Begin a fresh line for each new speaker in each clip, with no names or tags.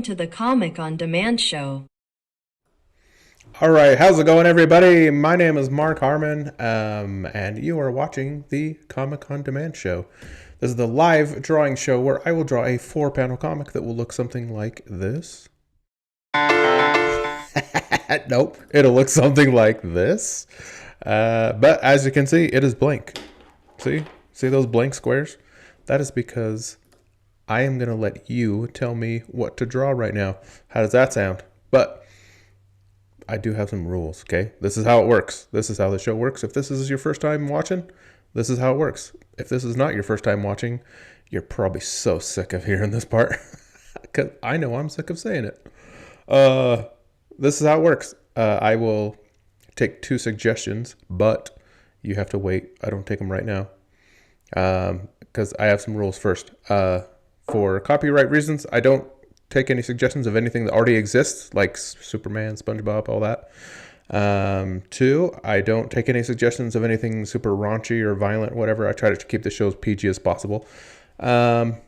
Welcome to the Comic on Demand show.
All right, how's it going, everybody? My name is Mark Harmon, and you are watching the Comic on Demand show. This is the live drawing show where I will draw a 4-panel comic that will look something like this. Nope, it'll look something like this. But as you can see, it is blank. See those blank squares? That is because I am going to let you tell me what to draw right now. How does that sound? But I do have some rules, okay? This is how it works. This is how the show works. If this is your first time watching, this is how it works. If this is not your first time watching, you're probably so sick of hearing this part. Because I know I'm sick of saying it. This is how it works. I will take 2 suggestions, but you have to wait. I don't take them right now. Because I have some rules first. For copyright reasons, I don't take any suggestions of anything that already exists, like Superman, SpongeBob, all that. 2, I don't take any suggestions of anything super raunchy or violent, whatever. I try to keep the show as PG as possible. On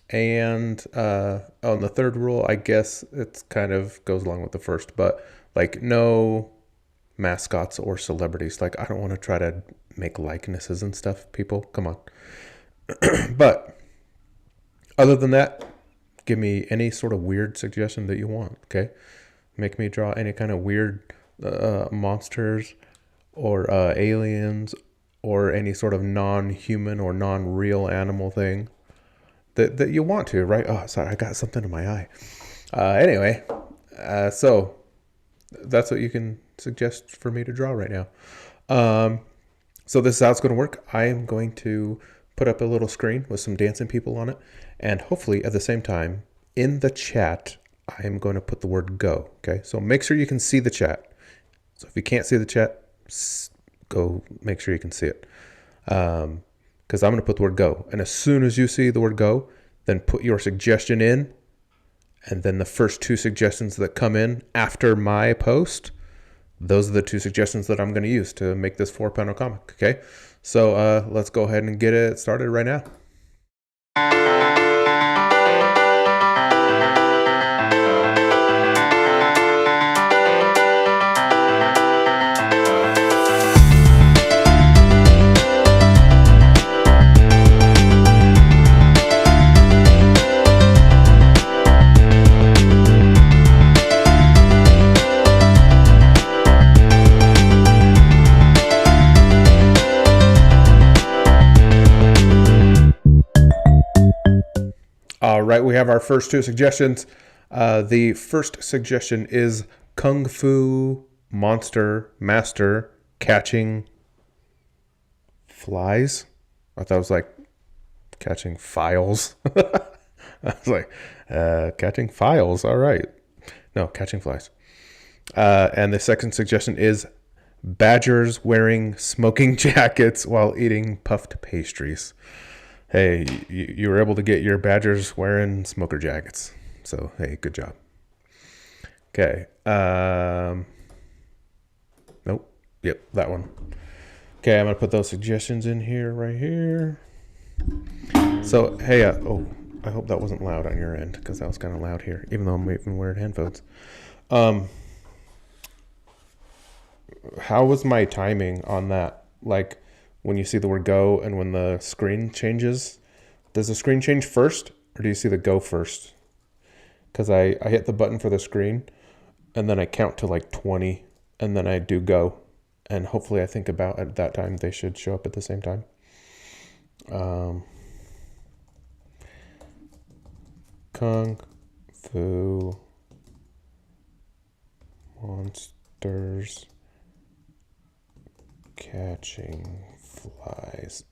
the third rule, I guess it kind of goes along with the first, but like no mascots or celebrities. Like I don't want to try to make likenesses and stuff. People, come on. But other than that, give me any sort of weird suggestion that you want, okay? Make me draw any kind of weird monsters or aliens or any sort of non-human or non-real animal thing that you want to, right? Oh, sorry, I got something in my eye. Anyway, so that's what you can suggest for me to draw right now. So this is how it's going to work. I am going to put up a little screen with some dancing people on it. And hopefully at the same time, in the chat, I am going to put the word go. Okay, so make sure you can see the chat. So if you can't see the chat, go make sure you can see it. Because I'm going to put the word go. And as soon as you see the word go, then put your suggestion in. And then the first 2 suggestions that come in after my post, those are the 2 suggestions that I'm going to use to make this 4-panel comic. Okay, so let's go ahead and get it started right now. All right, we have our first 2 suggestions. The first suggestion is Kung Fu Monster Master catching flies. I thought it was like catching files. I was like, catching files. All right. No, catching flies. And the second suggestion is badgers wearing smoking jackets while eating puffed pastries. Hey, you were able to get your badgers wearing smoker jackets. So, hey, good job. Okay. Nope. Yep, that one. Okay, I'm going to put those suggestions in here, right here. So, hey, I hope that wasn't loud on your end, because that was kind of loud here, even though I'm even wearing headphones. How was my timing on that? Like, when you see the word go and when the screen changes, does the screen change first or do you see the go first? Because I hit the button for the screen and then I count to like 20 and then I do go. And hopefully I think about at that time they should show up at the same time. Kung Fu Monsters catching flies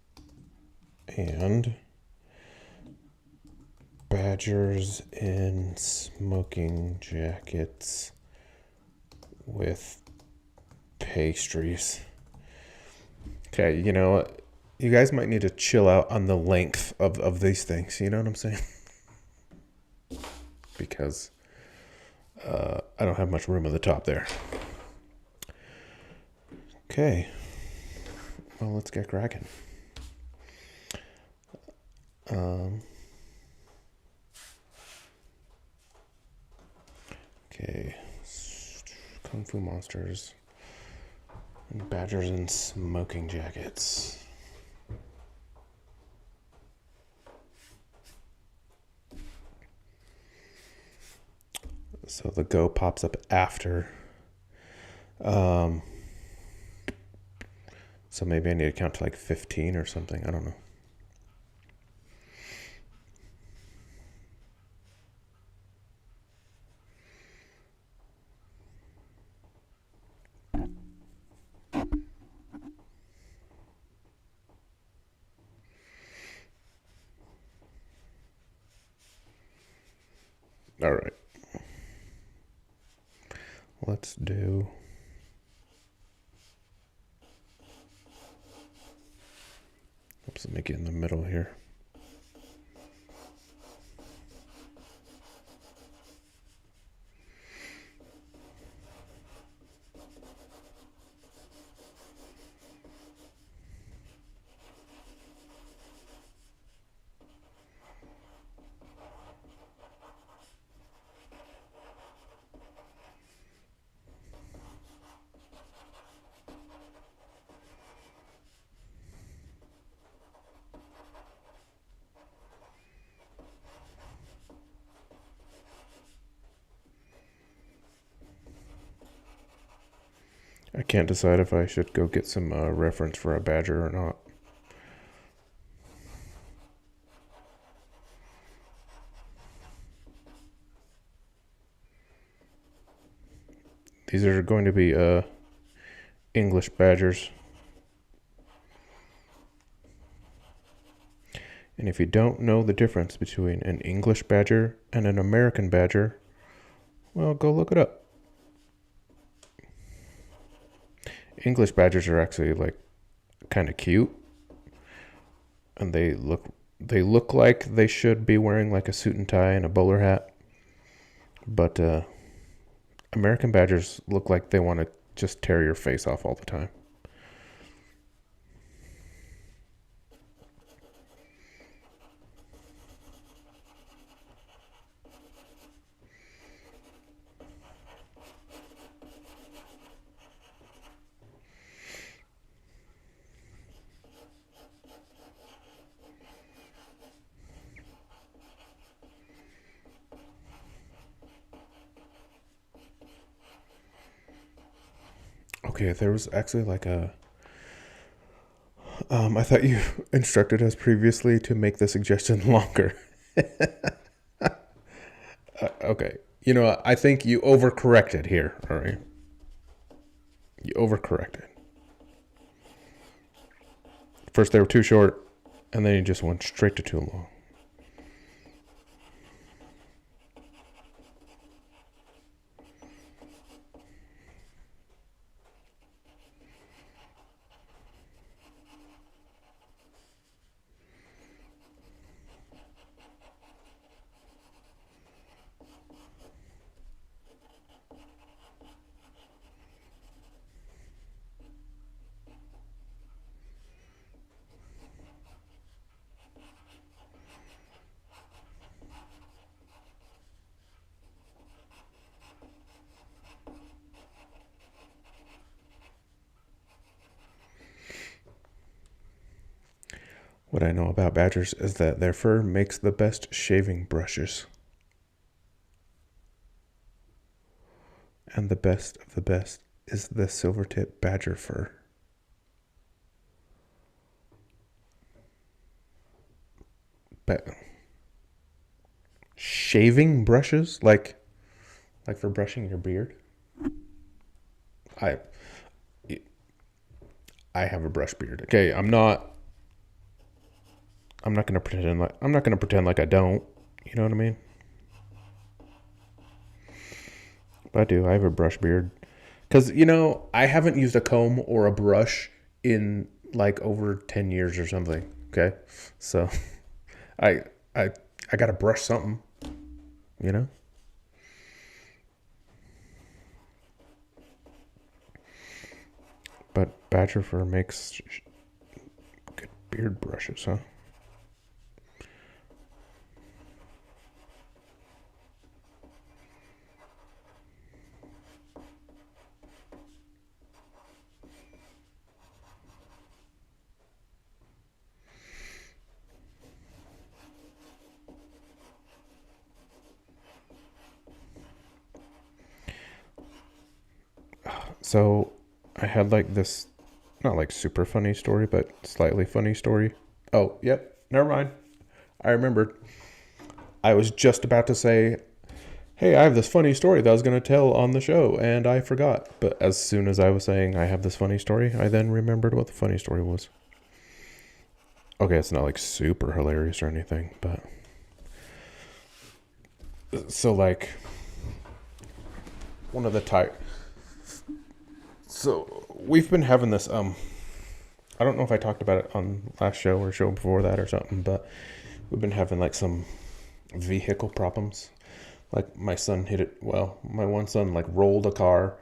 and badgers in smoking jackets with pastries. Okay, you know, you guys might need to chill out on the length of these things, you know what I'm saying? Because I don't have much room at the top there. Okay. Well, let's get cracking. Okay. Kung Fu monsters. And badgers in smoking jackets. So the go pops up after. So maybe I need to count to like 15 or something. I don't know. All right. Let's do. Oops, let me get in the middle here. I can't decide if I should go get some reference for a badger or not. These are going to be English badgers. And if you don't know the difference between an English badger and an American badger, well, go look it up. English badgers are actually like kind of cute, and they look like they should be wearing like a suit and tie and a bowler hat. But American badgers look like they want to just tear your face off all the time. Okay, there was actually like a. I thought you instructed us previously to make the suggestion longer. Okay. You know, I think you overcorrected here, all right? You overcorrected. First they were too short, and then you just went straight to too long. What I know about badgers is that their fur makes the best shaving brushes. And the best of the best is the silvertip badger fur. But shaving brushes, like for brushing your beard. I I have a brush beard. Okay, I'm not gonna pretend like I don't. You know what I mean? But I do. I have a brush beard. Cause I haven't used a comb or a brush in like over 10 years or something. Okay, so I I I gotta brush something. You know. But badger fur makes good beard brushes, huh? So I had like this, not like super funny story, but slightly funny story. Oh, yep. Never mind. I remembered. I was just about to say, hey, I have this funny story that I was going to tell on the show, and I forgot. But as soon as I was saying I have this funny story, I then remembered what the funny story was. Okay, it's not like super hilarious or anything, but. So, like, one of the type. So, we've been having this, I don't know if I talked about it on last show or show before that or something, but we've been having like some vehicle problems. Like my son hit it. Well, my one son like rolled a car,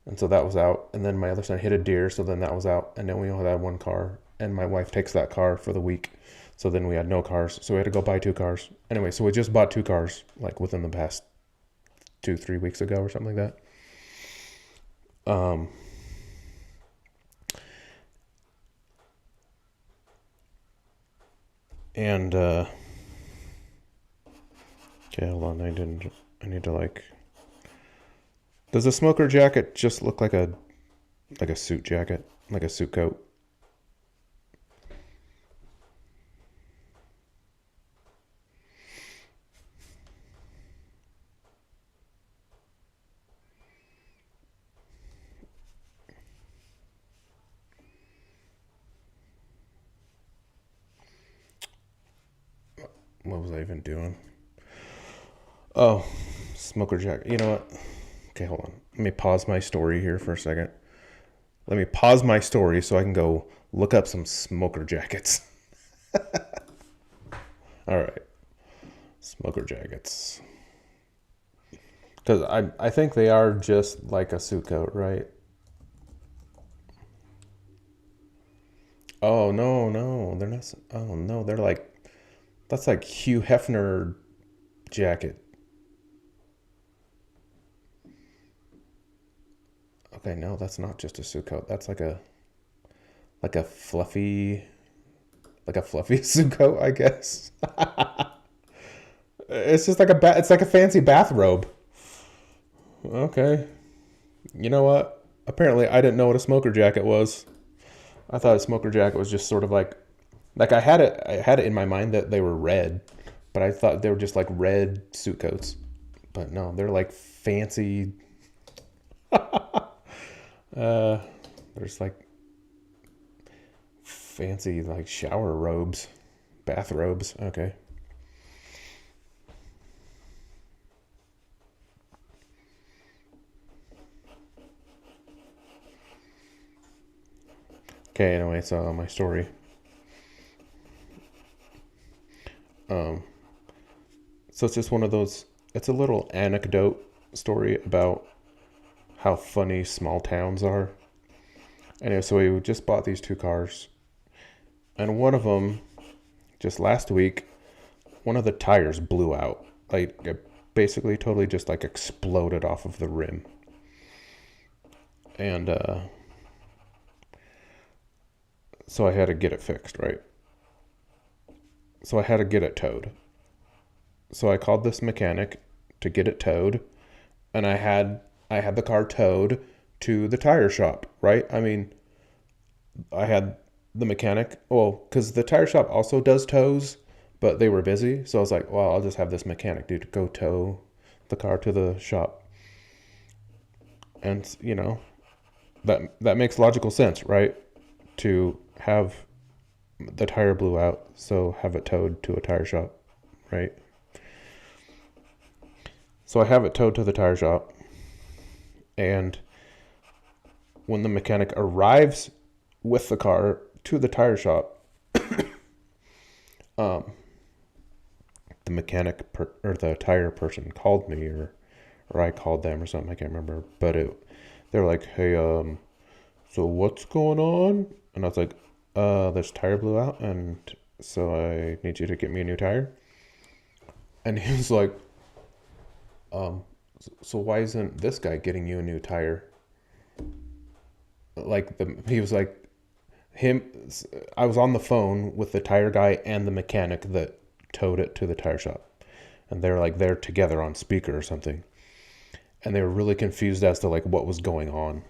and so that was out. And then my other son hit a deer, so then that was out. And then we only had one car, and my wife takes that car for the week. So then we had no cars, so we had to go buy two cars. Anyway, so we just bought two cars like within the past 2-3 weeks ago or something like that. And okay, hold on. I need to like. Does a smoker jacket just look like a suit jacket, like a suit coat? What was I even doing? Oh, smoker jacket. You know what? Okay, hold on. Let me pause my story here for a second. Let me pause my story so I can go look up some smoker jackets. All right, smoker jackets. Because I think they are just like a suit coat, right? Oh no, they're not. Oh no, they're like that's like Hugh Hefner jacket. Okay, no, that's not just a suit coat. That's like a fluffy like a fluffy suit coat, I guess. It's just like it's like a fancy bathrobe. Okay. You know what? Apparently I didn't know what a smoker jacket was. I thought a smoker jacket was just sort of like I had it in my mind that they were red, but I thought they were just like red suit coats. But no, they're like fancy there's like fancy like shower robes, bathrobes. Okay. Okay, anyway, so my story. Um, so it's just one of those. It's a little anecdote story about how funny small towns are. Anyway, so we just bought these two cars, and one of them, just last week, one of the tires blew out. Like it basically totally just like exploded off of the rim, and so I had to get it fixed, right? So I had to get it towed. So I called this mechanic to get it towed, and I had the car towed to the tire shop, right? I mean, I had the mechanic, well, because the tire shop also does tows, but they were busy, so I was like, well, I'll just have this mechanic dude go tow the car to the shop, and that makes logical sense, right? To have the tire blew out, so have it towed to a tire shop, right? So I have it towed to the tire shop, and when the mechanic arrives with the car to the tire shop, um, the or the tire person called me, or I called them or something. I can't remember, but they're like, "Hey, so what's going on?" And I was like, this tire blew out, and so I need you to get me a new tire." And he was like, so why isn't this guy getting you a new tire? He was like, him. I was on the phone with the tire guy and the mechanic that towed it to the tire shop, and they're together on speaker or something, and they were really confused as to like what was going on.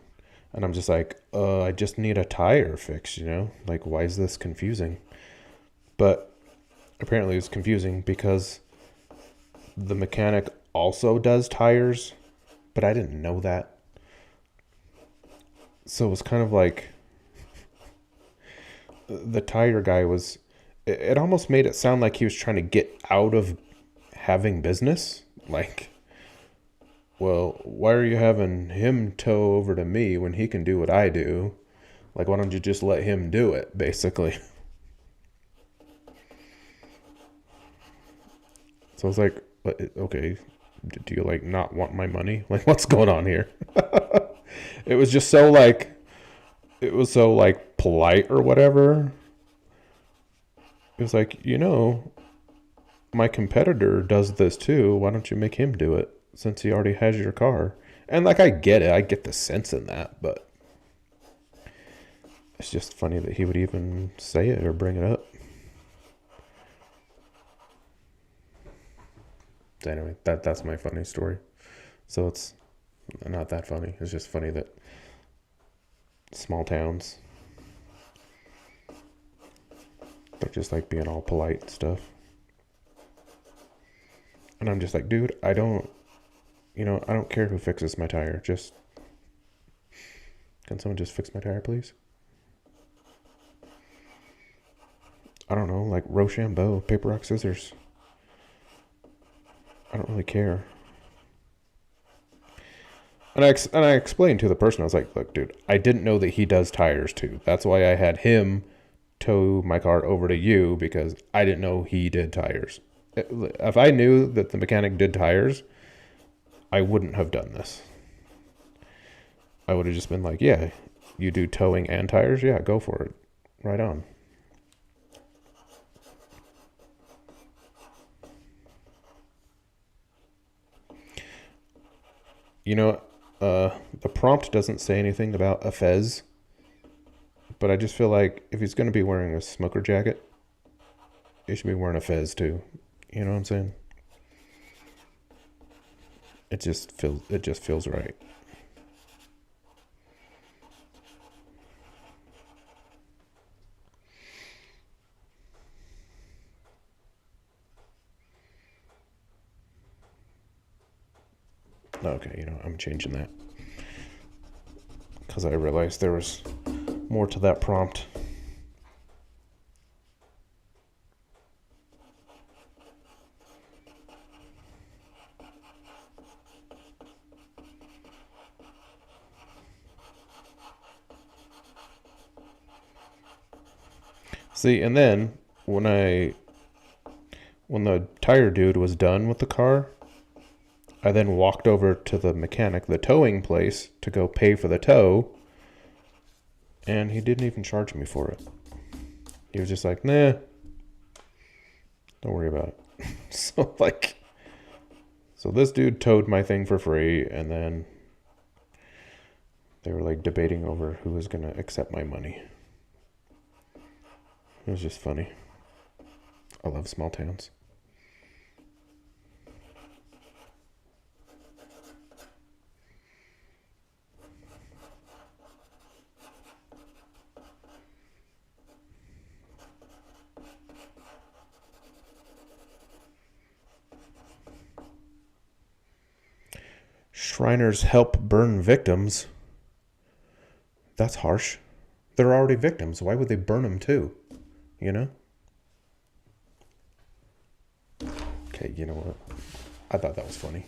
And I'm just like, I just need a tire fix, you know? Like, why is this confusing? But apparently it's confusing because the mechanic also does tires, but I didn't know that. So it was kind of like the tire guy was, it almost made it sound like he was trying to get out of having business. Like, well, why are you having him tow over to me when he can do what I do? Like, why don't you just let him do it, basically? So I was like, okay, do you like not want my money? Like, what's going on here? It was just so like, it was so like polite or whatever. It was like, my competitor does this too. Why don't you make him do it since he already has your car? And like, I get it. I get the sense in that, but it's just funny that he would even say it or bring it up. So anyway, that's my funny story. So it's not that funny. It's just funny that small towns, they're just like being all polite and stuff. And I'm just like, dude, I don't care who fixes my tire. Just, can someone just fix my tire, please? I don't know, like Rochambeau, paper, rock, scissors. I don't really care. And I explained to the person, I was like, look, dude, I didn't know that he does tires too. That's why I had him tow my car over to you, because I didn't know he did tires. If I knew that the mechanic did tires, I wouldn't have done this. I would have just been like, yeah, you do towing and tires? Yeah, go for it. Right on. You know, the prompt doesn't say anything about a fez, but I just feel like if he's going to be wearing a smoker jacket, he should be wearing a fez too. You know what I'm saying? It just feels right. Okay, I'm changing that because I realized there was more to that prompt. See, and then when the tire dude was done with the car, I then walked over to the mechanic, the towing place, to go pay for the tow, and he didn't even charge me for it. He was just like, nah, don't worry about it. So this dude towed my thing for free, and then they were like debating over who was going to accept my money. It was just funny. I love small towns. Shriners help burn victims. That's harsh. They're already victims. Why would they burn them too? You know? Okay, you know what? I thought that was funny.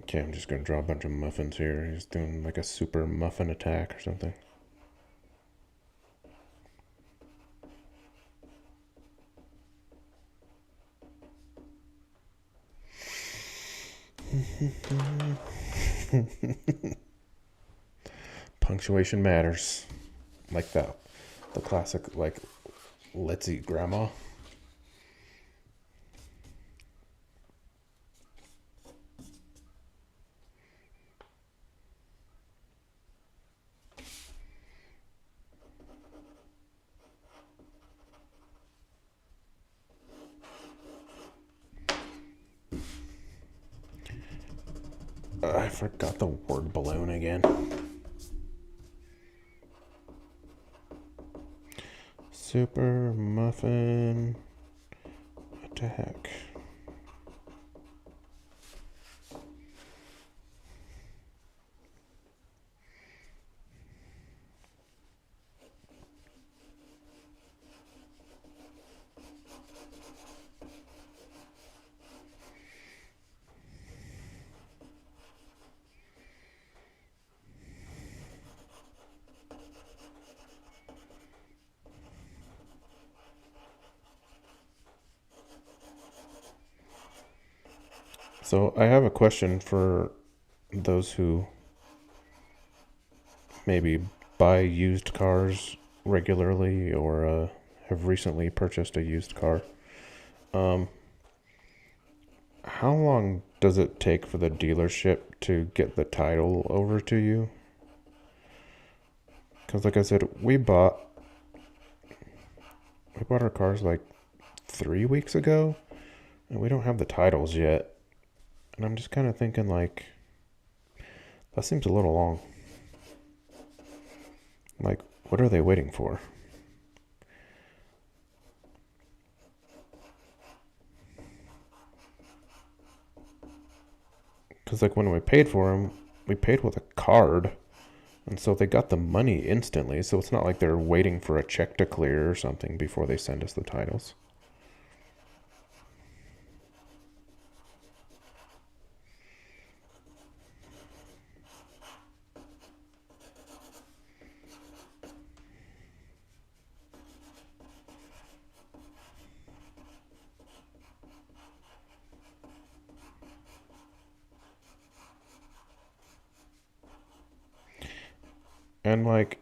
Okay, I'm just gonna draw a bunch of muffins here. He's doing like a super muffin attack or something. Punctuation matters. Like that. The classic, like, let's eat grandma. I forgot the word balloon again. Super muffin attack. So I have a question for those who maybe buy used cars regularly or have recently purchased a used car. Um, how long does it take for the dealership to get the title over to you? Because, like I said, we bought our cars like 3 weeks ago, and we don't have the titles yet. And I'm just kind of thinking, like, that seems a little long. Like, what are they waiting for? Because, like, when we paid for them, we paid with a card. And so they got the money instantly. So it's not like they're waiting for a check to clear or something before they send us the titles. And, like,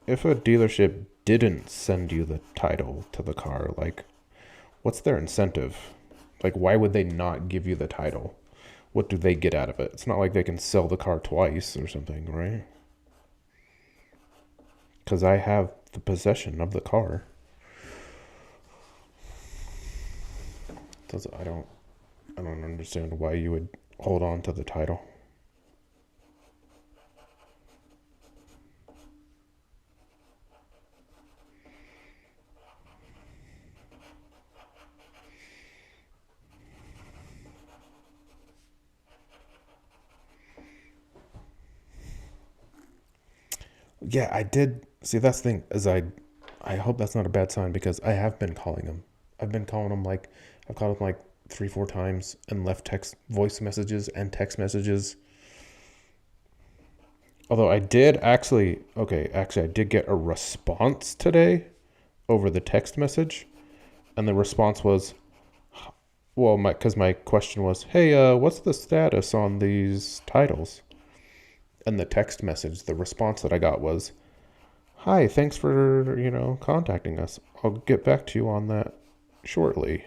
if a dealership didn't send you the title to the car, like, what's their incentive? Like, why would they not give you the title? What do they get out of it? It's not like they can sell the car twice or something, right? Because I have the possession of the car. I don't understand why you would hold on to the title. Yeah, I did. See, that's the thing is I hope that's not a bad sign because I have been calling him. I've been calling him like I've called him like 3, 4 times and left text voice messages and text messages. Although I did actually I did get a response today over the text message, and the response was, well, my question was, hey, what's the status on these titles? And the text message, the response that I got was, hi, thanks for, contacting us. I'll get back to you on that shortly.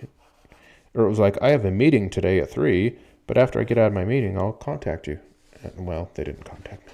Or it was like, I have a meeting today at 3, but after I get out of my meeting, I'll contact you. And, well, they didn't contact me.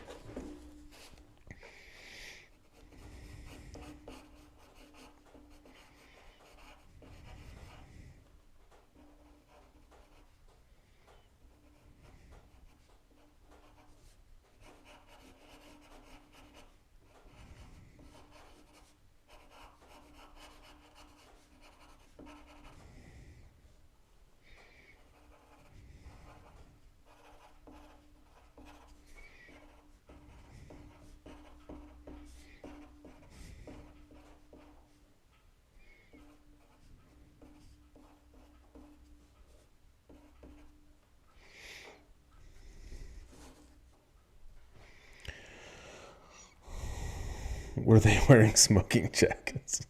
Were they wearing smoking jackets?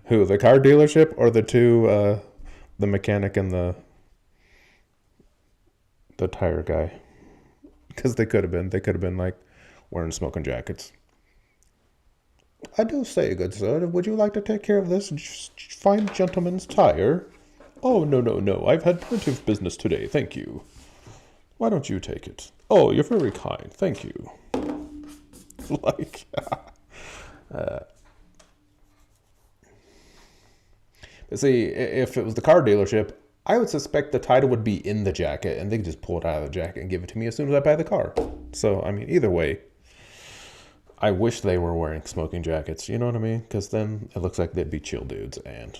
Who, the car dealership or the two, the mechanic and the tire guy? Because they could have been like wearing smoking jackets. I do say, good sir, would you like to take care of this fine gentleman's tire? Oh, no, no, no. I've had plenty of business today, thank you. Why don't you take it? Oh, you're very kind, thank you. Like, see, if it was the car dealership, I would suspect the title would be in the jacket, and they could just pull it out of the jacket and give it to me as soon as I buy the car. So, I mean, either way, I wish they were wearing smoking jackets, you know what I mean? Because then it looks like they'd be chill dudes, and...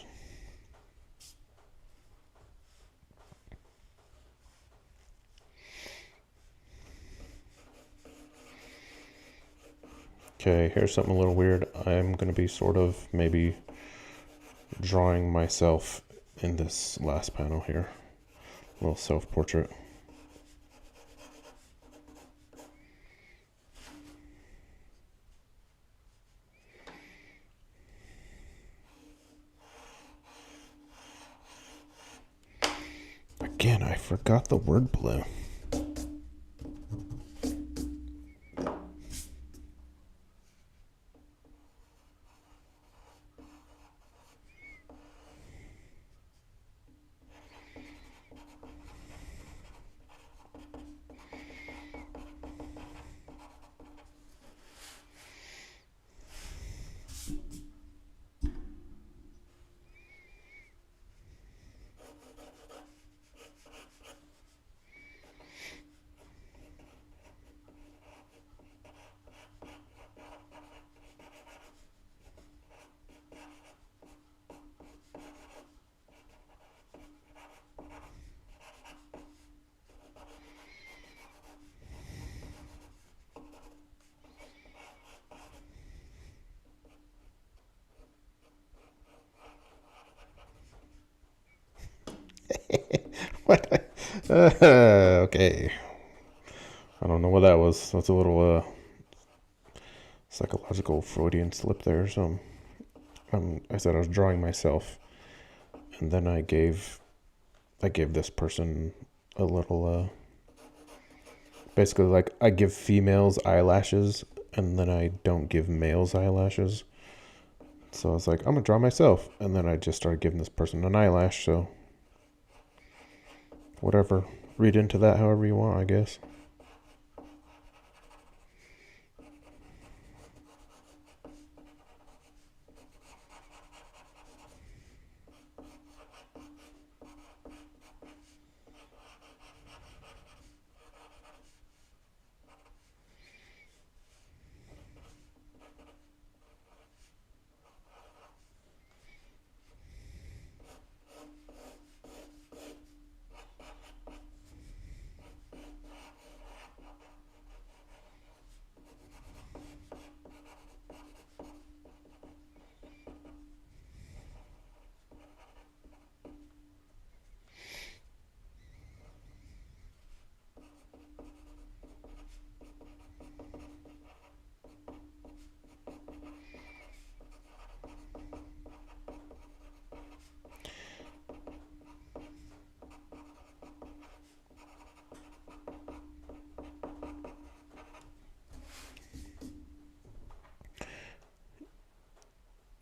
Okay, here's something a little weird. I'm going to be sort of maybe drawing myself in this last panel here. A little self-portrait. Again, I forgot the word blue. What? Okay. I don't know what that was. That's a little psychological Freudian slip there. So I said I was drawing myself, and then I gave this person a little basically like I give females eyelashes, and then I don't give males eyelashes. So I was like, I'm gonna draw myself, and then I just started giving this person an eyelash. So whatever, read into that however you want, I guess.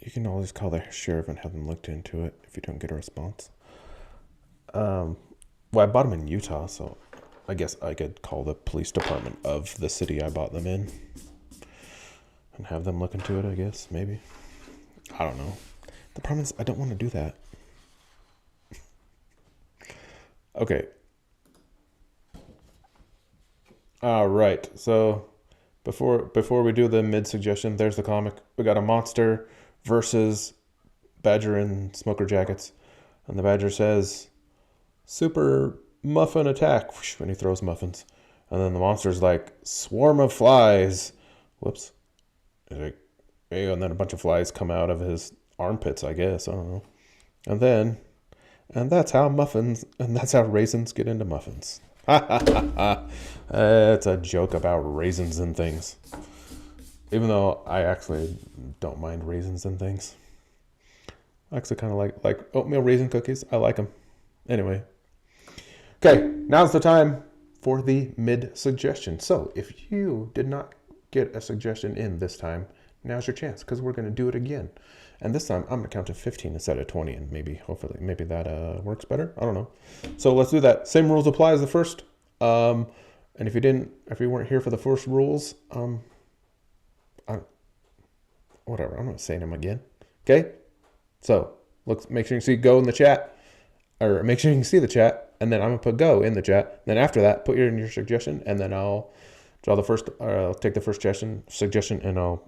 You can always call the sheriff and have them looked into it if you don't get a response. Well, I bought them in Utah, so I guess I could call the police department of the city I bought them in and have them look into it, I guess, maybe. I don't know. The problem is I don't want to do that. Okay. All right. So before we do the mid suggestion, there's the comic. We got a monster versus Badger in smoker jackets, and the Badger says, "Super muffin attack," when he throws muffins, and then the monster's like, "Swarm of flies." Whoops. Like, hey, and then a bunch of flies come out of his armpits, I guess. I don't know. And that's how raisins get into muffins. It's a joke about raisins and things. Even though I actually don't mind raisins and things. I actually kind of like oatmeal raisin cookies. I like them. Anyway. Okay, now's the time for the mid suggestion. So if you did not get a suggestion in this time, now's your chance because we're going to do it again. And this time I'm going to count to 15 instead of 20, and maybe that works better. I don't know. So let's do that. Same rules apply as the first. And if you weren't here for the first rules, whatever. I'm not saying them again. Okay. So make sure you see go in the chat, or make sure you can see the chat, and then I'm gonna put go in the chat. Then after that, put in your suggestion, and then I'll I'll take the first suggestion, and oh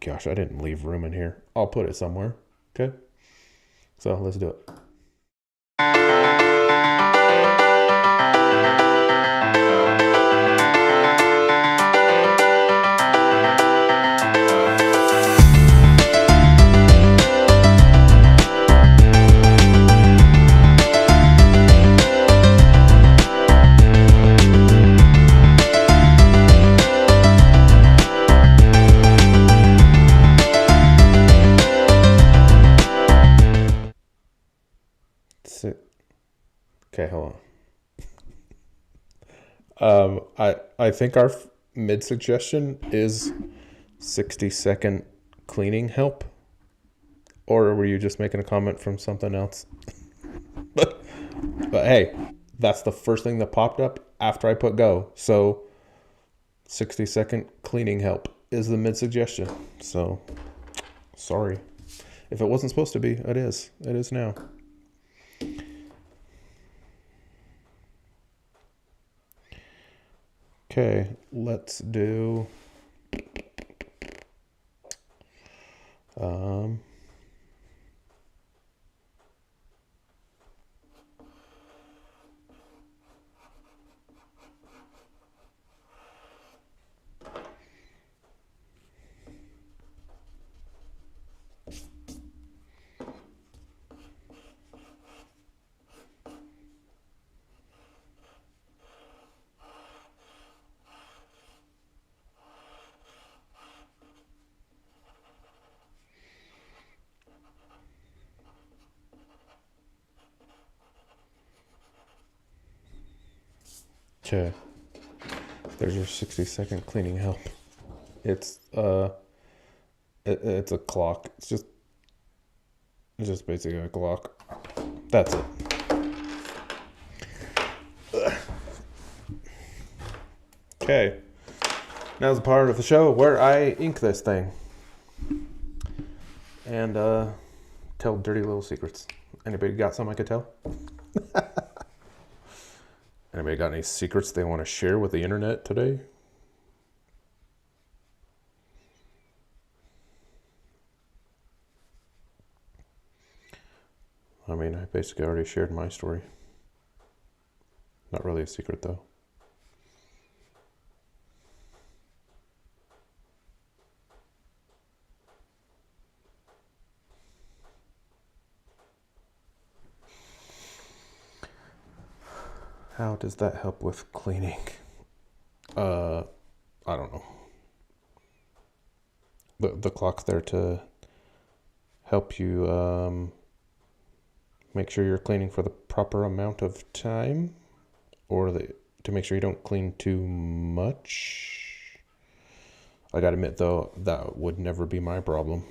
gosh, I didn't leave room in here. I'll put it somewhere. Okay. So let's do it. Okay, hold on. I think our mid suggestion is 60-second cleaning help, or were you just making a comment from something else? but hey, that's the first thing that popped up after I put go. So 60-second cleaning help is the mid suggestion. So sorry if it wasn't supposed to be. It is now. Okay, let's do okay. There's your 60-second cleaning help. It's it's a clock. It's just basically a clock. That's it. Okay. Now's the part of the show where I ink this thing and tell dirty little secrets. Anybody got some I could tell? Anybody got any secrets they want to share with the internet today? I mean, I basically already shared my story. Not really a secret, though. How does that help with cleaning? I don't know. The clock's there to help you make sure you're cleaning for the proper amount of time, or to make sure you don't clean too much. I gotta admit, though, that would never be my problem.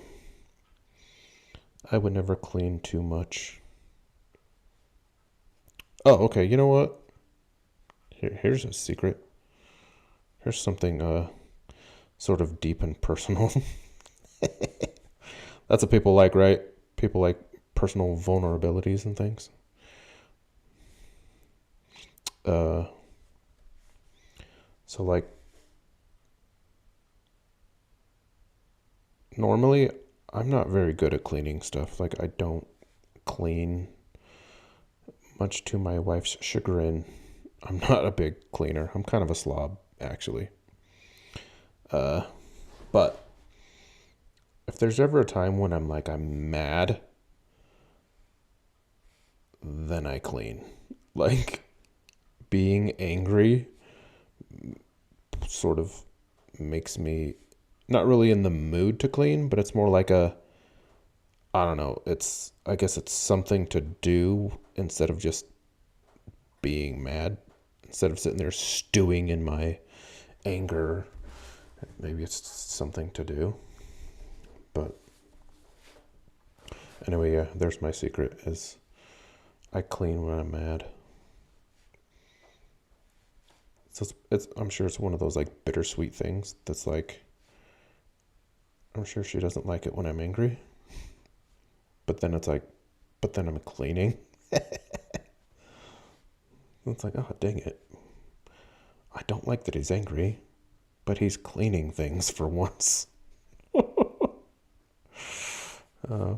I would never clean too much. Oh, okay, you know what? Here's a secret. Here's something sort of deep and personal. That's what people like, right? People like personal vulnerabilities and things. So like normally I'm not very good at cleaning stuff. Like I don't clean, much to my wife's chagrin. I'm not a big cleaner. I'm kind of a slob, actually. But if there's ever a time when I'm mad, then I clean. Like being angry sort of makes me not really in the mood to clean, but it's more like I don't know, I guess it's something to do instead of just being mad. Instead of sitting there stewing in my anger, maybe it's something to do. But anyway, yeah, there's my secret is I clean when I'm mad. So I'm sure it's one of those like bittersweet things that's like, I'm sure she doesn't like it when I'm angry. But then it's like, but then I'm cleaning. It's like, oh, dang it. I don't like that he's angry, but he's cleaning things for once. uh,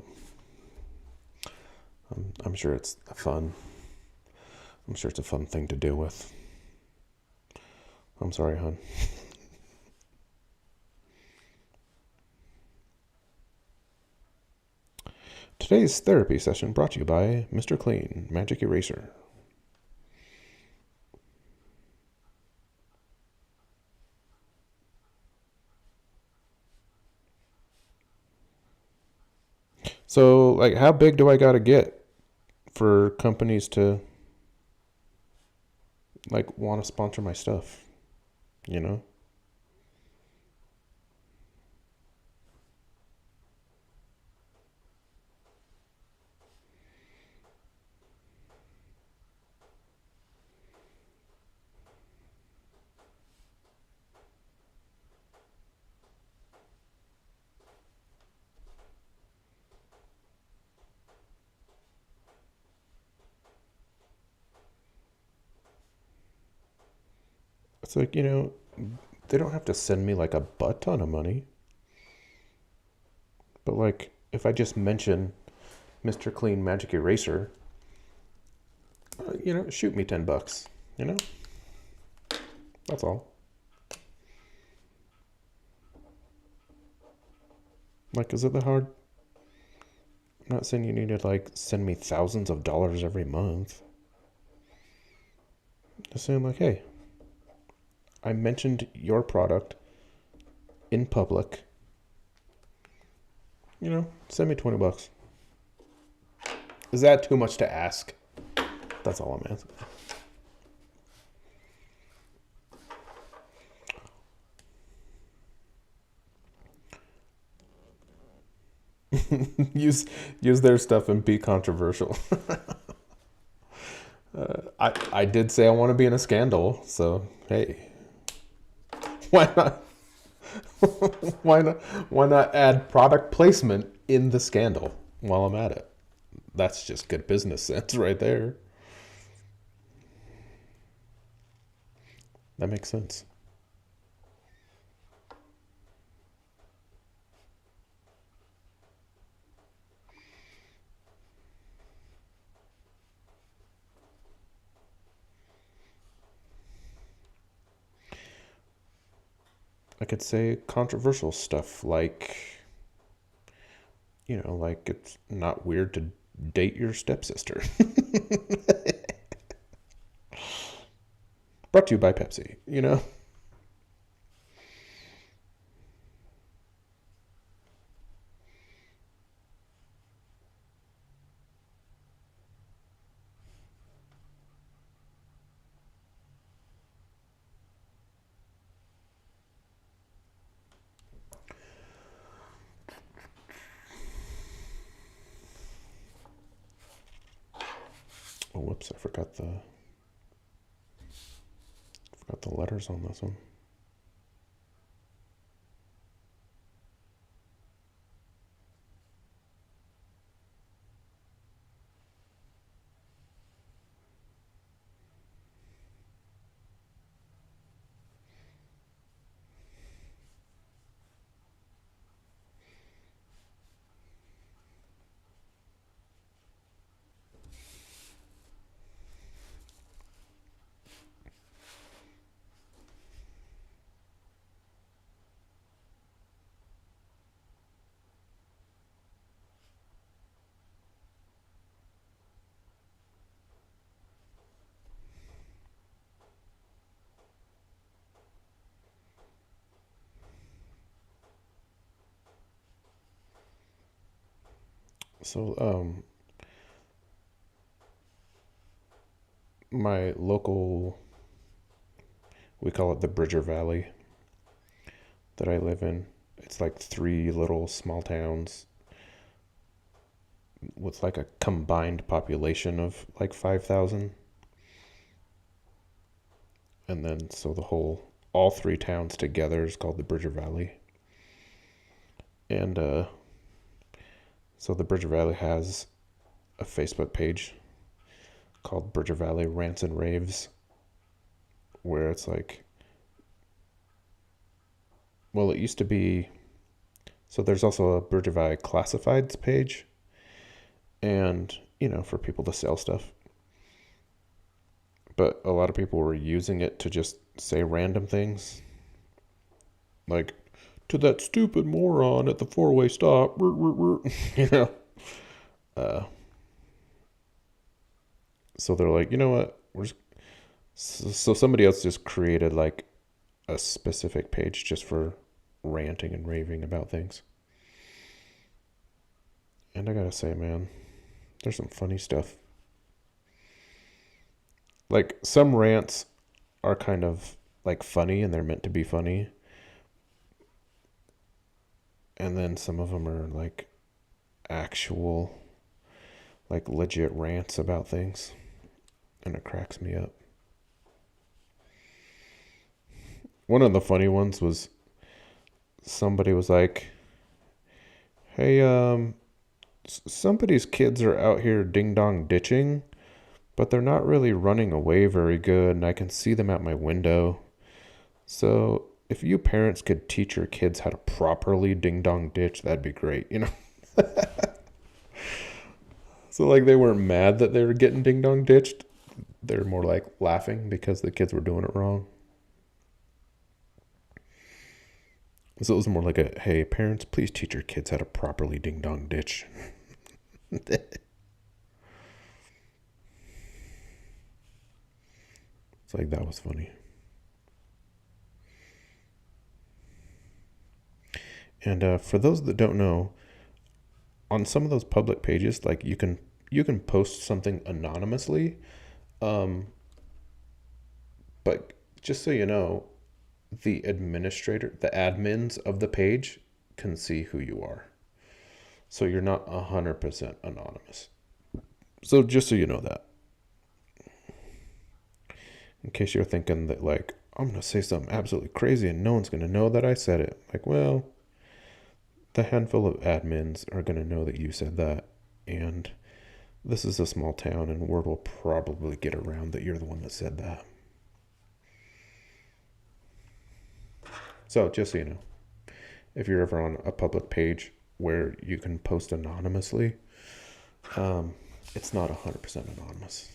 I'm sure it's fun. I'm sure it's a fun thing to deal with. I'm sorry, hon. Today's therapy session brought to you by Mr. Clean Magic Eraser. So, like, how big do I gotta get for companies to like want to sponsor my stuff? You know? It's like, they don't have to send me like a butt ton of money. But like, if I just mention Mr. Clean Magic Eraser, shoot me $10. You know, that's all. Like, is it that hard? I'm not saying you need to like send me thousands of dollars every month. Just saying like, hey, I mentioned your product in public. Send me $20. Is that too much to ask? That's all I'm asking. use their stuff and be controversial. I did say I want to be in a scandal, so hey, why not? why not add product placement in the scandal while I'm at it? That's just good business sense right there. That makes sense. I could say controversial stuff like, like it's not weird to date your stepsister. Brought to you by Pepsi. Oh, whoops! I forgot the letters on this one. So, my local, we call it the Bridger Valley that I live in. It's like three little small towns with like a combined population of like 5,000. And then so all three towns together is called the Bridger Valley. And so the Bridger Valley has a Facebook page called Bridger Valley Rants and Raves, where it's like, well, it used to be, so there's also a Bridger Valley Classifieds page, and, for people to sell stuff. But a lot of people were using it to just say random things. Like, to that stupid moron at the four-way stop, you know. Uh, so they're like, you know what? So somebody else just created like a specific page just for ranting and raving about things. And I gotta say, man, there's some funny stuff. Like some rants are kind of like funny and they're meant to be funny. And then some of them are like actual, like legit rants about things. And it cracks me up. One of the funny ones was somebody was like, hey, somebody's kids are out here ding dong ditching, but they're not really running away very good, and I can see them at my window. So if you parents could teach your kids how to properly ding dong ditch, that'd be great, So like they weren't mad that they were getting ding dong ditched. They're more like laughing because the kids were doing it wrong. So it was more like hey, parents, please teach your kids how to properly ding dong ditch. It's like, that was funny. And for those that don't know, on some of those public pages, like you can post something anonymously, but just so you know, the admins of the page can see who you are. So you're not 100% anonymous. So just so you know that. In case you're thinking that like, I'm going to say something absolutely crazy and no one's going to know that I said it. Like, well, the handful of admins are going to know that you said that. And this is a small town and word will probably get around that you're the one that said that. So just so you know, if you're ever on a public page where you can post anonymously, it's not 100% anonymous.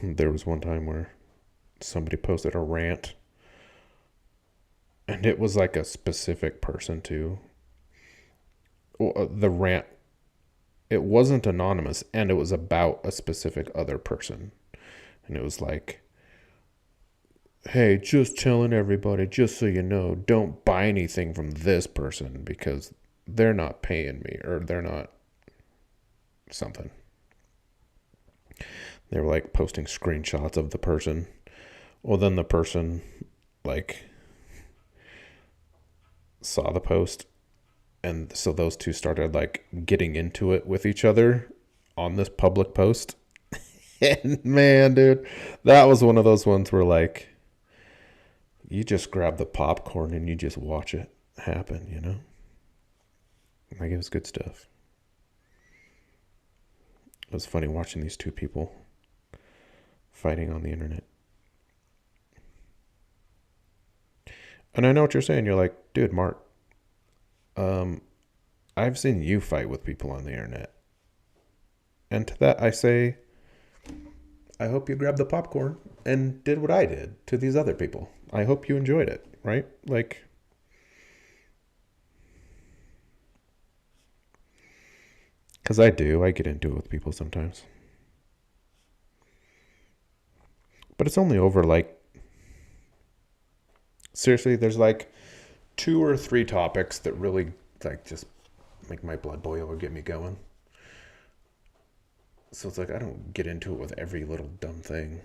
There was one time where somebody posted a rant, and it was like a specific person too. The rant, it wasn't anonymous, and it was about a specific other person. And it was like, hey, just telling everybody, just so you know, don't buy anything from this person because they're not paying me, or they're not something. They were like posting screenshots of the person. Well, then the person like saw the post, and so those two started like getting into it with each other on this public post. And man, dude, that was one of those ones where like you just grab the popcorn and you just watch it happen. Like, it was good stuff. It was funny watching these two people fighting on the internet. And I know what you're saying. You're like, dude, Mark, I've seen you fight with people on the internet. And to that I say, I hope you grabbed the popcorn and did what I did to these other people. I hope you enjoyed it, right? Like, because I do. I get into it with people sometimes. But it's only over like, seriously, there's like two or three topics that really like just make my blood boil or get me going. So it's like I don't get into it with every little dumb thing.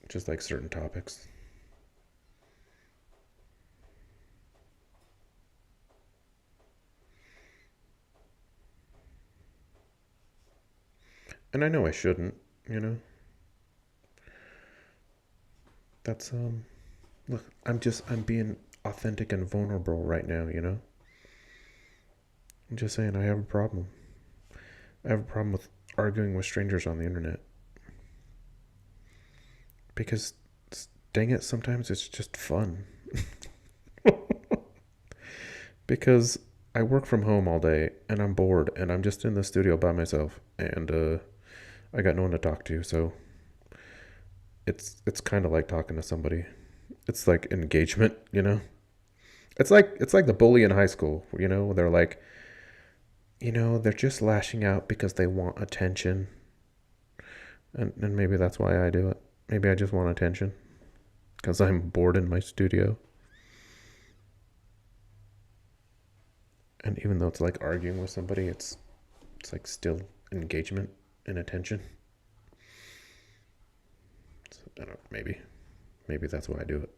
Just like certain topics. And I know I shouldn't, you know. That's look, I'm being authentic and vulnerable right now, you know. I'm just saying I have a problem. I have a problem with arguing with strangers on the internet because dang it, sometimes it's just fun. Because I work from home all day and I'm bored and I'm just in the studio by myself and I got no one to talk to, so it's kind of like talking to somebody. It's like engagement, you know. It's like the bully in high school, you know. They're like, you know, they're just lashing out because they want attention, and maybe that's why I do it. Maybe I just want attention because I'm bored in my studio. And even though it's like arguing with somebody, it's like still engagement and attention. So, I don't. Maybe that's why I do it.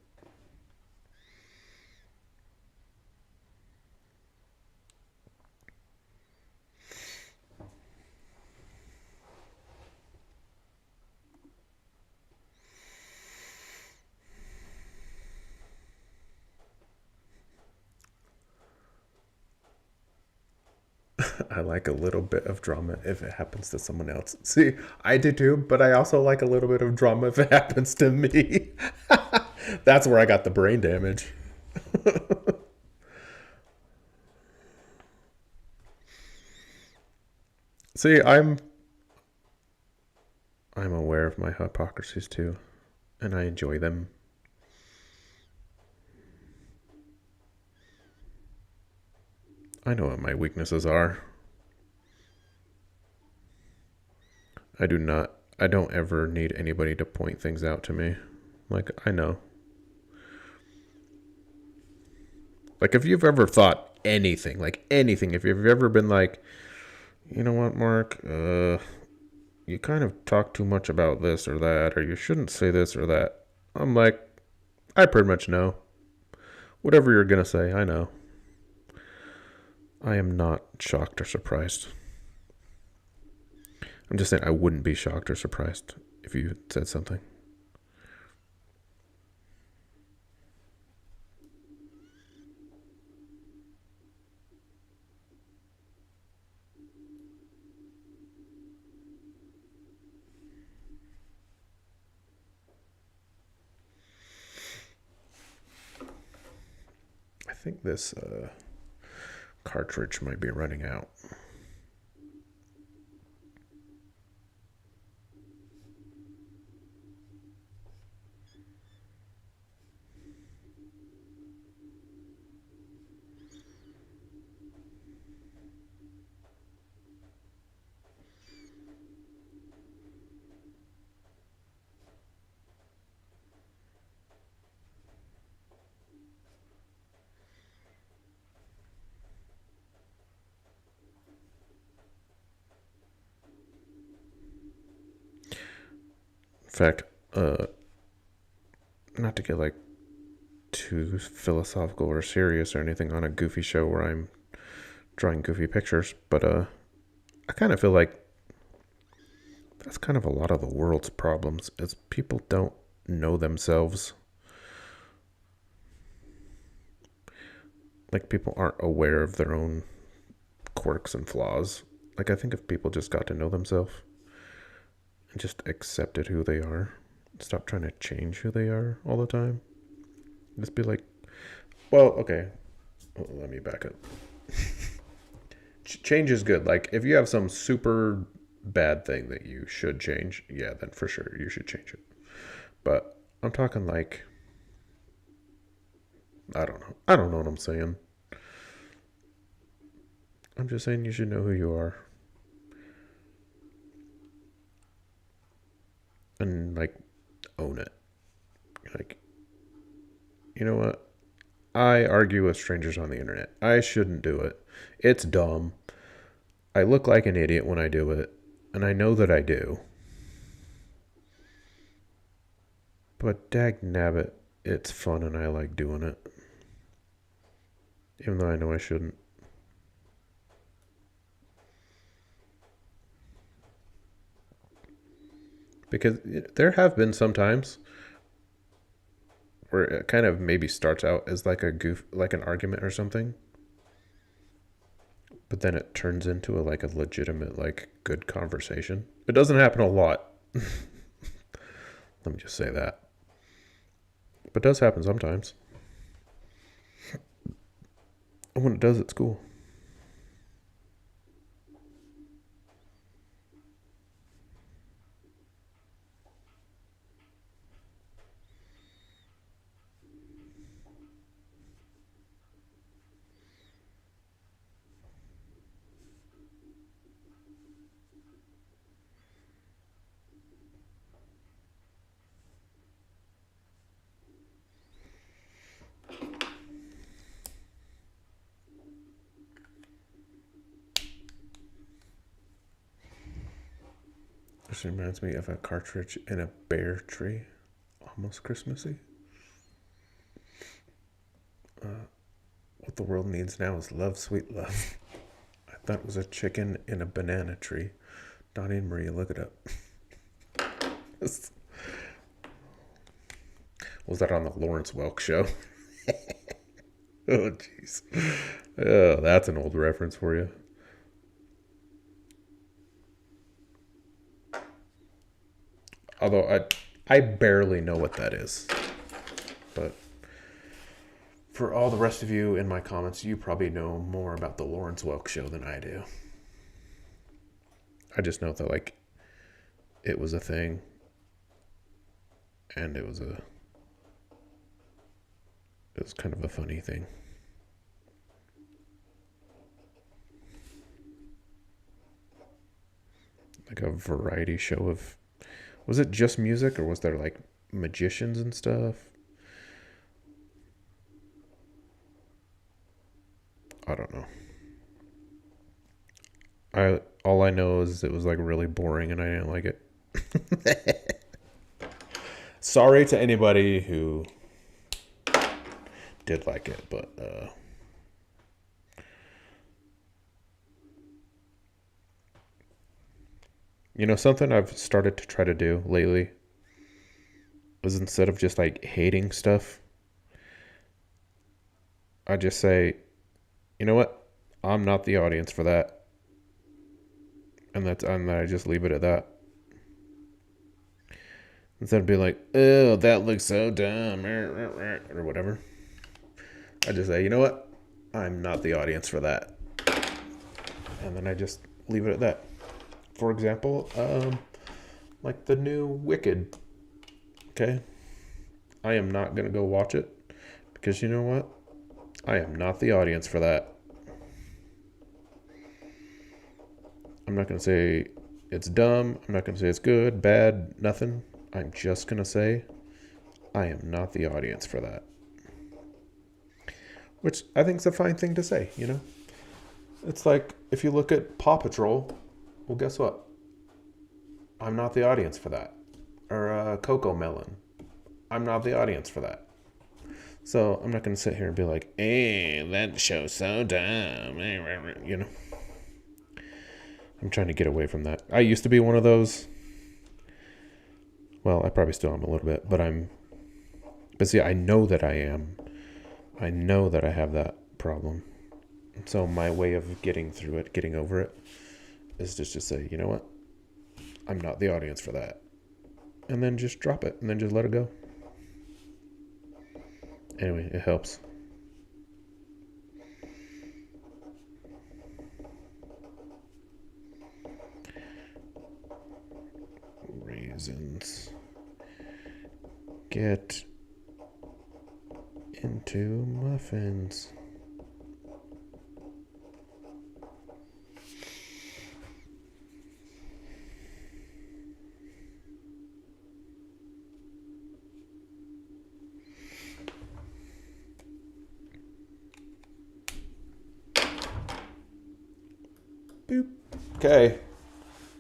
I like a little bit of drama if it happens to someone else. See, I do too, but I also like a little bit of drama if it happens to me. That's where I got the brain damage. See, I'm aware of my hypocrisies too, and I enjoy them. I know what my weaknesses are. I do not. I don't ever need anybody to point things out to me. Like I know. Like if you've ever thought anything, like anything, if you've ever been like, you know what, Mark, you kind of talk too much about this or that, or you shouldn't say this or that. I'm like, I pretty much know. Whatever you're gonna say, I know. I am not shocked or surprised. I'm just saying I wouldn't be shocked or surprised if you said something. I think this cartridge might be running out. In fact, not to get like too philosophical or serious or anything on a goofy show where I'm drawing goofy pictures, but I kind of feel like that's kind of a lot of the world's problems is people don't know themselves. Like people aren't aware of their own quirks and flaws. Like I think if people just got to know themselves and just accepted who they are, stop trying to change who they are all the time. Just be like, well, okay, well, let me back up. Change is good. Like if you have some super bad thing that you should change, yeah, then for sure you should change it. But I'm talking like I don't know. I don't know what I'm saying. I'm just saying you should know who you are. and like own it. Like, you know what? I argue with strangers on the internet. I shouldn't do it. It's dumb. I look like an idiot when I do it, and I know that I do. But dag nabbit, it's fun and I like doing it. Even though I know I shouldn't. Because there have been some times where it kind of maybe starts out as like a goof, like an argument or something, but then it turns into a legitimate, like, good conversation. It doesn't happen a lot. Let me just say that. But it does happen sometimes. And when it does, it's cool. This reminds me of a cartridge in a bear tree. Almost Christmassy. What the world needs now is love, sweet love. I thought it was a chicken in a banana tree. Donnie and Maria, look it up. Was that on the Lawrence Welk show? Oh, jeez. Oh, that's an old reference for you. Although I barely know what that is. But for all the rest of you in my comments, you probably know more about the Lawrence Welk show than I do. I just know that, like, it was a thing. And it was kind of a funny thing. Like a variety show of, was it just music or was there like magicians and stuff? I don't know. I all I know is it was like really boring and I didn't like it. Sorry to anybody who did like it, but something I've started to try to do lately is, instead of just like hating stuff, I just say, you know what? I'm not the audience for that. And I just leave it at that. Instead of being like, oh, that looks so dumb, or whatever. I just say, you know what? I'm not the audience for that. And then I just leave it at that. For example, like the new Wicked. Okay? I am not going to go watch it because you know what? I am not the audience for that. I'm not going to say it's dumb. I'm not going to say it's good, bad, nothing. I'm just going to say I am not the audience for that. Which I think is a fine thing to say, you know? It's like if you look at Paw Patrol, well, guess what? I'm not the audience for that. Or Coco Melon. I'm not the audience for that. So I'm not going to sit here and be like, hey, that show's so dumb. You know? I'm trying to get away from that. I used to be one of those. Well, I probably still am a little bit, but see, I know that I am. I know that I have that problem. So my way of getting through it, getting over it, is just to say, you know what? I'm not the audience for that. And then just drop it, and then just let it go. Anyway, it helps. Raisins. Get into muffins. Okay.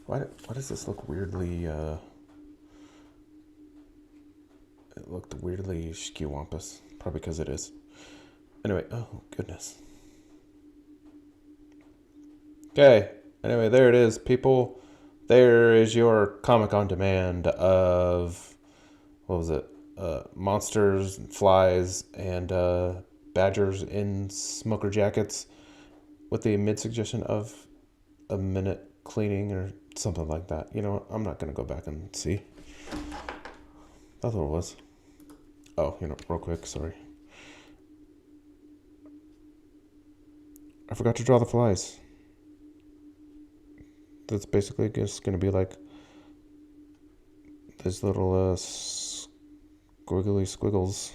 Why does this look weirdly, it looked weirdly skewampus. Probably because it is. Anyway, oh, goodness. Okay. Anyway, there it is, people. There is your comic on demand of, what was it? Monsters, flies, and badgers in smoker jackets with the mid-suggestion of a minute cleaning or something like that. You know what? I'm not going to go back and see. That's what it was. Oh, real quick, sorry. I forgot to draw the flies. That's basically just going to be like these little squiggly squiggles.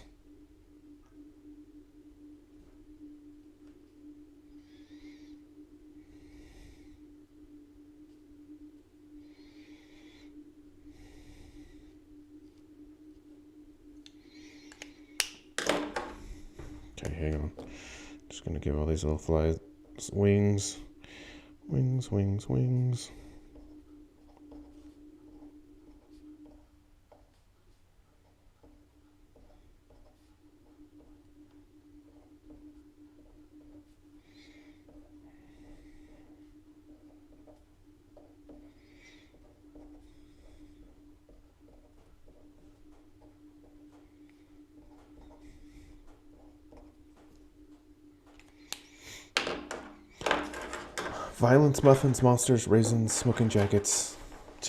Okay, hang on. Just going to give all these little flies wings. Wings, wings, wings. Violence, muffins, monsters, raisins, smoking jackets.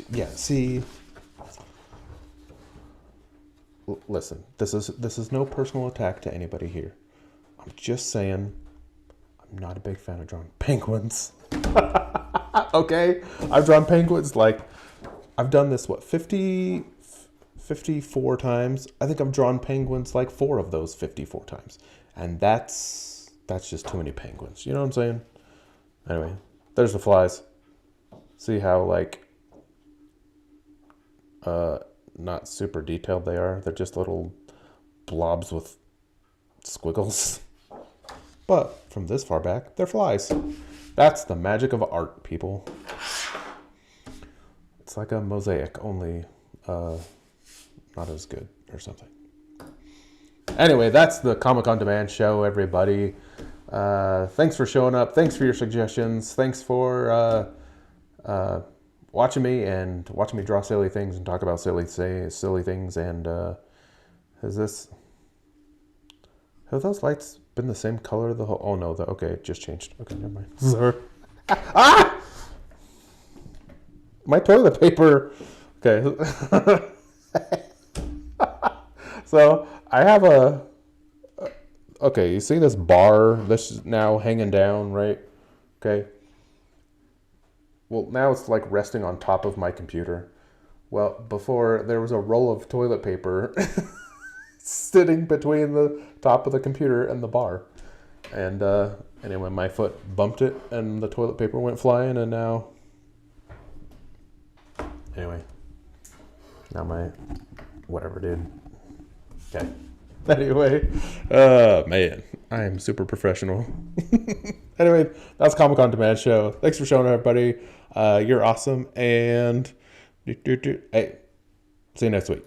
Yeah, see. Listen, this is no personal attack to anybody here. I'm just saying, I'm not a big fan of drawing penguins. Okay, I've drawn penguins like I've done this 54 times. I think I've drawn penguins like 4 of those 54 times, and that's just too many penguins. You know what I'm saying? Anyway, there's the flies. See how like not super detailed they are. They're just little blobs with squiggles. But from this far back, they're flies. That's the magic of art, people. It's like a mosaic, only not as good or something. Anyway, that's the Comic on Demand show, everybody. Thanks for showing up. Thanks for your suggestions. Thanks for watching me and watching me draw silly things and talk about silly things. And have those lights been the same color the whole? Oh no, okay, it just changed. Okay, never mind. Sorry. Ah! My toilet paper. Okay. So I have okay, you see this bar that's now hanging down, right? Okay. Well, now it's like resting on top of my computer. Well, before there was a roll of toilet paper sitting between the top of the computer and the bar. And anyway, my foot bumped it and the toilet paper went flying, and now... Anyway. Now my... whatever, dude. Okay. Anyway. Man. I am super professional. Anyway, that's Comic on Demand show. Thanks for showing up, everybody. You're awesome. And... Hey. See you next week.